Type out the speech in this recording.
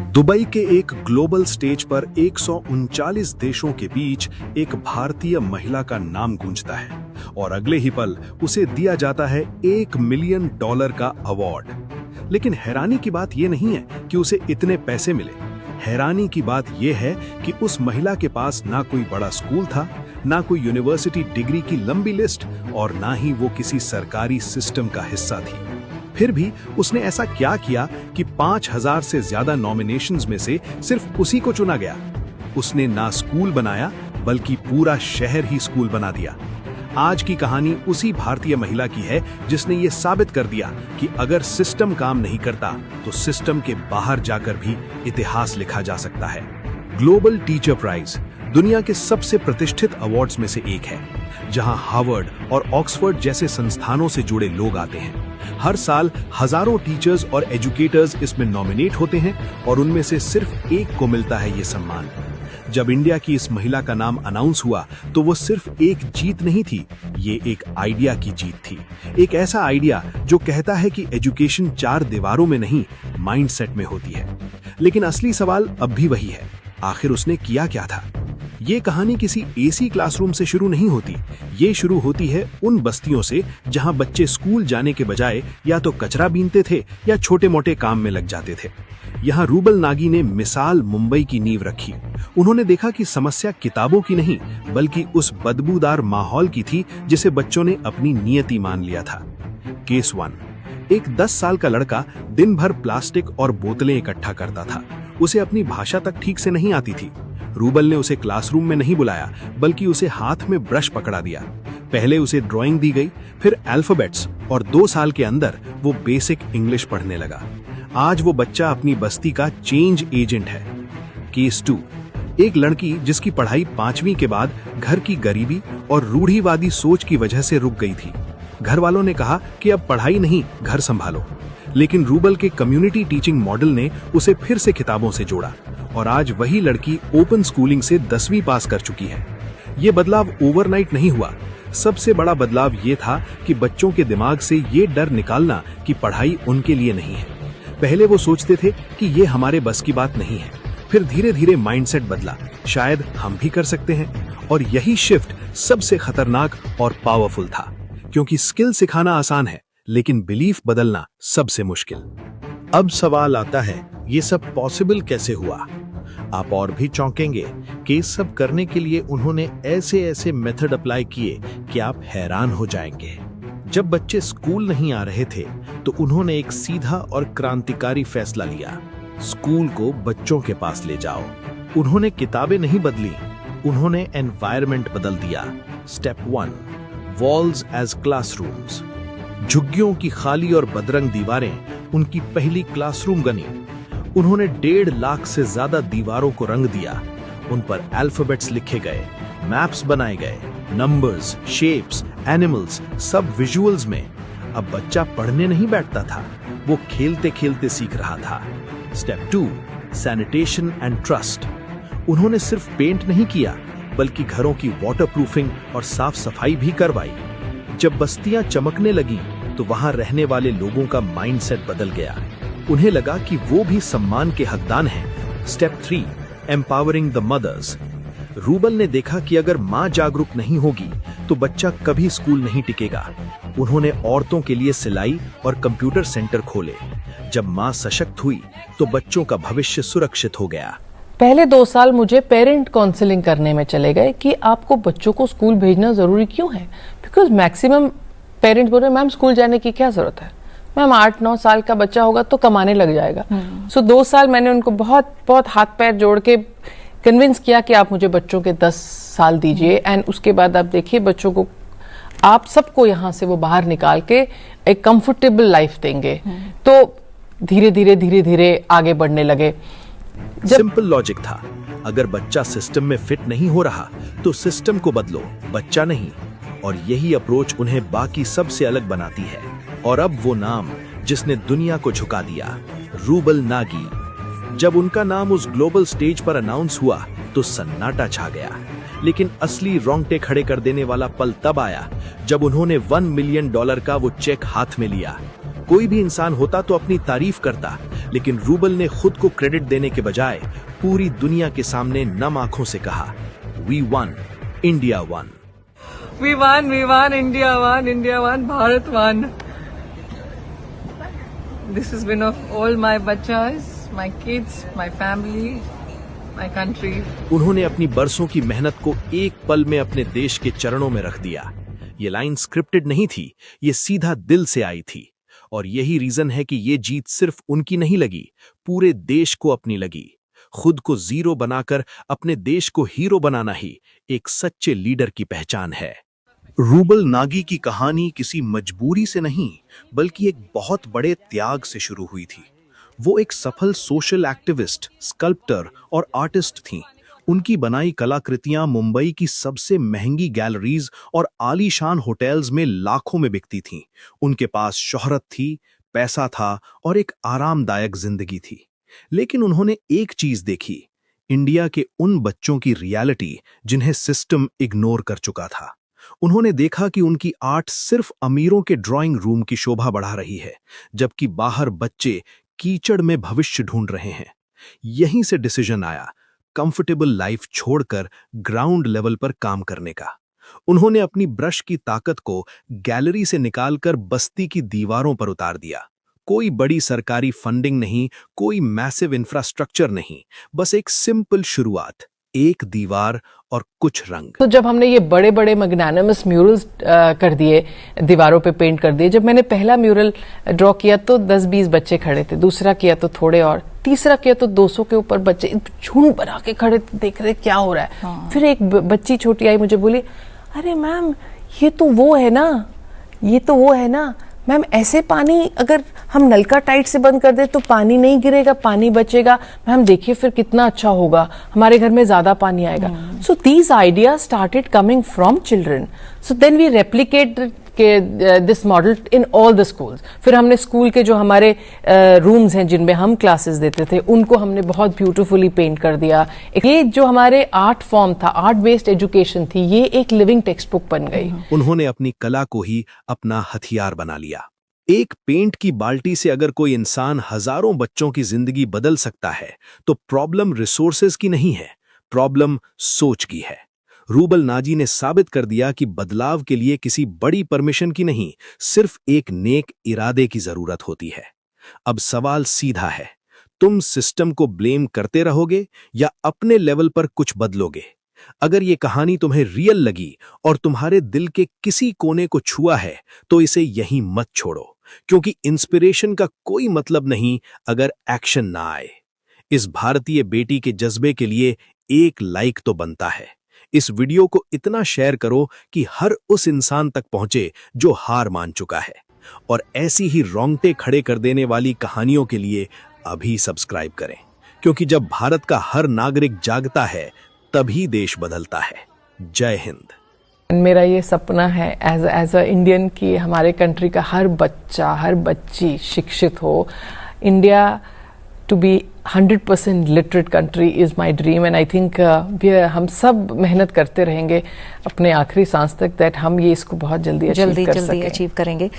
Dubai के एक global stage पर 139 देशों के बीच एक भारतीय महिला का नाम गूंजता है और अगले ही पल उसे दिया जाता है $1 मिलियन का अवार्ड। लेकिन हैरानी की बात यह नहीं है कि उसे इतने पैसे मिले। हैरानी की बात यह है कि उस महिला के पास ना कोई बड़ा स्कूल था, ना कोई यूनिवर्सिटी डिग्री की लंबी लिस्ट और ना ही वो किसी सरकारी सिस्टम का हिस्सा थी। फिर भी उसने ऐसा क्या किया कि 5000 से ज्यादा नॉमिनेशंस में से सिर्फ उसी को चुना गया। उसने ना स्कूल बनाया बल्कि पूरा शहर ही स्कूल बना दिया। आज की कहानी उसी भारतीय महिला की है जिसने ये साबित कर दिया कि अगर सिस्टम काम नहीं करता तो सिस्टम के बाहर जाकर भी इतिहास लिखा जा सकता है। ग्लोबल टीचर प्राइज दुनिया के सबसे प्रतिष्ठित अवार्ड्स में से एक है, जहां हार्वर्ड और ऑक्सफोर्ड जैसे संस्थानों से जुड़े लोग आते हैं। हर साल हजारों टीचर्स और एजुकेटर्स इसमें नॉमिनेट होते हैं और उनमें से सिर्फ एक को मिलता है ये सम्मान। जब इंडिया की इस महिला का नाम अनाउंस हुआ तो वो सिर्फ एक जीत नहीं थी, ये एक आइडिया की जीत थी। एक ऐसा आइडिया जो कहता है कि एजुकेशन 4 दीवारों में नहीं, माइंडसेट में होती है। लेकिन असली सवाल अब भी वही है, आखिर उसने किया क्या था? ये कहानी किसी एसी क्लासरूम से शुरू नहीं होती। ये शुरू होती है उन बस्तियों से जहां बच्चे स्कूल जाने के बजाय या तो कचरा बीनते थे या छोटे मोटे काम में लग जाते थे। यहाँ रूबल नागी ने मिसाल मुंबई की नींव रखी। उन्होंने देखा कि समस्या किताबों की नहीं बल्कि उस बदबूदार माहौल की थी जिसे बच्चों ने अपनी नियति मान लिया था। केस 1। एक 10 साल का लड़का दिन भर प्लास्टिक और बोतलें इकट्ठा करता था। उसे अपनी भाषा तक ठीक से नहीं आती थी। रूबल ने उसे क्लासरूम में नहीं बुलाया बल्कि उसे हाथ में ब्रश पकड़ा दिया। पहले उसे ड्राइंग दी गई, फिर अल्फाबेट्स और 2 साल के अंदर वो बेसिक इंग्लिश पढ़ने लगा। आज वो बच्चा अपनी बस्ती का चेंज एजेंट है। केस 2। एक लड़की जिसकी पढ़ाई 5वीं के बाद घर की गरीबी और रूढ़िवादी सोच की वजह से रुक गई थी। घर वालों ने कहा कि अब पढ़ाई नहीं, घर संभालो। लेकिन रूबल के कम्युनिटी टीचिंग मॉडल ने उसे फिर से किताबों से जोड़ा और आज वही लड़की ओपन स्कूलिंग से 10वीं पास कर चुकी है। ये बदलाव ओवरनाइट नहीं हुआ। सबसे बड़ा बदलाव ये था कि बच्चों के दिमाग से ये डर निकालना कि पढ़ाई उनके लिए नहीं है। पहले वो सोचते थे कि ये हमारे बस की बात नहीं है। फिर धीरे धीरे माइंडसेट बदला, शायद हम भी कर सकते हैं। और यही शिफ्ट सबसे खतरनाक और पावरफुल था, क्योंकि स्किल सिखाना आसान है लेकिन बिलीफ बदलना सबसे मुश्किल। अब सवाल आता है, ये सब पॉसिबल कैसे हुआ? आप और भी चौंकेंगे कि इस सब करने के लिए उन्होंने ऐसे ऐसे मेथड अप्लाई किए कि आप हैरान हो जाएंगे। जब बच्चे स्कूल नहीं आ रहे थे तो उन्होंने एक सीधा और क्रांतिकारी फैसला लिया, स्कूल को बच्चों के पास ले जाओ। उन्होंने किताबें नहीं बदली, उन्होंने एनवायरनमेंट बदल दिया। Step 1, walls as classrooms. झुग्गियों की खाली और बदरंग दीवारें उनकी पहली क्लासरूम बनी। उन्होंने 1.5 लाख से ज्यादा दीवारों को रंग दिया। उन पर अल्फाबेट्स लिखे गए, मैप्स बनाए गए, नंबर्स, शेप्स, एनिमल्स, सब विजुअल्स में। अब बच्चा पढ़ने नहीं बैठता था, वो खेलते खेलते सीख रहा था। Step 2, sanitation and trust. उन्होंने सिर्फ पेंट नहीं किया बल्कि घरों की वाटरप्रूफिंग और साफ सफाई भी करवाई। जब बस्तियां चमकने लगी तो वहां रहने वाले लोगों का माइंडसेट बदल गया। उन्हें लगा कि वो भी सम्मान के हकदार हैं। Step 3, empowering the mothers. Rubal ने देखा कि अगर मां जागरूक नहीं होगी तो बच्चा कभी स्कूल नहीं टिकेगा। उन्होंने औरतों के लिए सिलाई और कंप्यूटर सेंटर खोले। जब मां सशक्त हुई तो बच्चों का भविष्य सुरक्षित हो गया। पहले 2 साल मुझे पेरेंट काउंसलिंग करने में चले गए कि आपको बच्चों को स्कूल भेजना जरूरी क्यों है, बिकॉज मैक्सिमम पेरेंट्स बोल रहे मैम स्कूल जाने की क्या जरूरत है, मैम 8-9 साल का बच्चा होगा तो कमाने लग जाएगा। सो 2 साल मैंने उनको बहुत बहुत हाथ पैर जोड़ के कन्विंस किया कि आप मुझे बच्चों के 10 साल दीजिए एंड उसके बाद आप देखिए बच्चों को, आप सबको यहाँ से वो बाहर निकाल के एक कंफर्टेबल लाइफ देंगे। तो धीरे धीरे आगे बढ़ने लगे। सिंपल लॉजिक था, अगर बच्चा सिस्टम में फिट नहीं हो रहा तो सिस्टम को बदलो, बच्चा नहीं। और यही अप्रोच उन्हें बाकी सबसे अलग बनाती है। और अब वो नाम जिसने दुनिया को झुका दिया, रूबल नागी। जब उनका नाम उस ग्लोबल स्टेज पर अनाउंस हुआ तो सन्नाटा छा गया। लेकिन असली रोंगटे खड़े कर देने वाला पल तब आया जब उन्होंने $1 मिलियन का वो चेक हाथ में लिया। कोई भी इंसान होता तो अपनी तारीफ करता, लेकिन रूबल ने खुद को क्रेडिट देने के बजाय पूरी दुनिया के सामने नम आंखों से कहा, we won, India won. We won, India won, Bharat won. This is win of all my bachas, my kids, my family, my country. उन्होंने अपनी बरसों की मेहनत को एक पल में अपने देश के चरणों में रख दिया। ये लाइन स्क्रिप्टेड नहीं थी, ये सीधा दिल से आई थी। और यही रीजन है कि ये जीत सिर्फ उनकी नहीं लगी, पूरे देश को अपनी लगी। खुद को जीरो बनाकर अपने देश को हीरो बनाना ही एक सच्चे लीडर की पहचान है। रूबल नागी की कहानी किसी मजबूरी से नहीं, बल्कि एक बहुत बड़े त्याग से शुरू हुई थी। वो एक सफल सोशल एक्टिविस्ट, स्कल्प्टर और आर्टिस्ट थीं। उनकी बनाई कलाकृतियां मुंबई की सबसे महंगी गैलरीज और आलीशान होटल्स में लाखों में बिकती थीं। उनके पास शोहरत थी, पैसा था और एक आरामदायक जिंदगी थी। लेकिन उन्होंने एक चीज देखी, इंडिया के उन बच्चों की रियलिटी जिन्हें सिस्टम इग्नोर कर चुका था। उन्होंने देखा कि उनकी आर्ट सिर्फ अमीरों के ड्राइंग रूम की शोभा बढ़ा रही है, जबकि बाहर बच्चे कीचड़ में भविष्य ढूंढ रहे हैं। यहीं से डिसीजन आया, कंफर्टेबल लाइफ छोड़कर ग्राउंड लेवल पर काम करने का। उन्होंने अपनी ब्रश की ताकत को गैलरी से निकालकर बस्ती की दीवारों पर उतार दिया। कोई बड़ी सरकारी फंडिंग नहीं, कोई मैसिव इंफ्रास्ट्रक्चर नहीं, बस एक सिंपल शुरुआत, एक दीवार और कुछ रंग। तो जब हमने ये बड़े बड़े मैग्नानिमस म्यूरल्स कर दिए, दीवारों पे पेंट कर दिए, जब मैंने पहला म्यूरल ड्रॉ किया तो 10-20 बच्चे खड़े थे, दूसरा किया तो थोड़े और, तीसरा किया तो 200 के ऊपर बच्चे झुंड बना के खड़े थे, देख रहे क्या हो रहा है। हाँ। फिर एक बच्ची छोटी आई, मुझे बोली, अरे मैम ये तो वो है ना मैम, ऐसे पानी अगर हम नलका टाइट से बंद कर दे तो पानी नहीं गिरेगा, पानी बचेगा। मैम देखिए फिर कितना अच्छा होगा, हमारे घर में ज्यादा पानी आएगा। So these ideas started coming from children. So then we replicate this model in all the schools. फिर हमने स्कूल के जो हमारे रूम्स हैं जिनमें हम क्लासेस देते थे, उनको हमने बहुत ब्यूटीफुली पेंट कर दिया। ये जो हमारे आर्ट फॉर्म था, आर्ट बेस्ड एजुकेशन थी, ये एक लिविंग टेक्स्ट बुक बन गई। उन्होंने अपनी कला को ही अपना हथियार बना लिया। एक पेंट की बाल्टी से अगर कोई इंसान हजारों बच्चों की जिंदगी बदल सकता है, तो प्रॉब्लम रिसोर्सेज की नहीं है, प्रॉब्लम सोच की है। रूबल नाजी ने साबित कर दिया कि बदलाव के लिए किसी बड़ी परमिशन की नहीं, सिर्फ एक नेक इरादे की जरूरत होती है। अब सवाल सीधा है, तुम सिस्टम को ब्लेम करते रहोगे या अपने लेवल पर कुछ बदलोगे? अगर ये कहानी तुम्हें रियल लगी और तुम्हारे दिल के किसी कोने को छुआ है, तो इसे यहीं मत छोड़ो, क्योंकि इंस्पिरेशन का कोई मतलब नहीं अगर एक्शन ना आए। इस भारतीय बेटी के जज्बे के लिए एक लाइक तो बनता है। इस वीडियो को इतना शेयर करो कि हर उस इंसान तक पहुंचे जो हार मान चुका है। और ऐसी ही रोंगटे खड़े कर देने वाली कहानियों के लिए अभी सब्सक्राइब करें, क्योंकि जब भारत का हर नागरिक जागता है, तभी देश बदलता है। जय हिंद। मेरा ये सपना है एज अ इंडियन कि हमारे कंट्री का हर बच्चा, हर बच्ची शिक्षित हो। India to be 100% literate country is my dream, and I think हम सब मेहनत करते रहेंगे अपने आखिरी सांस तक, that हम ये इसको बहुत जल्दी अचीव करेंगे।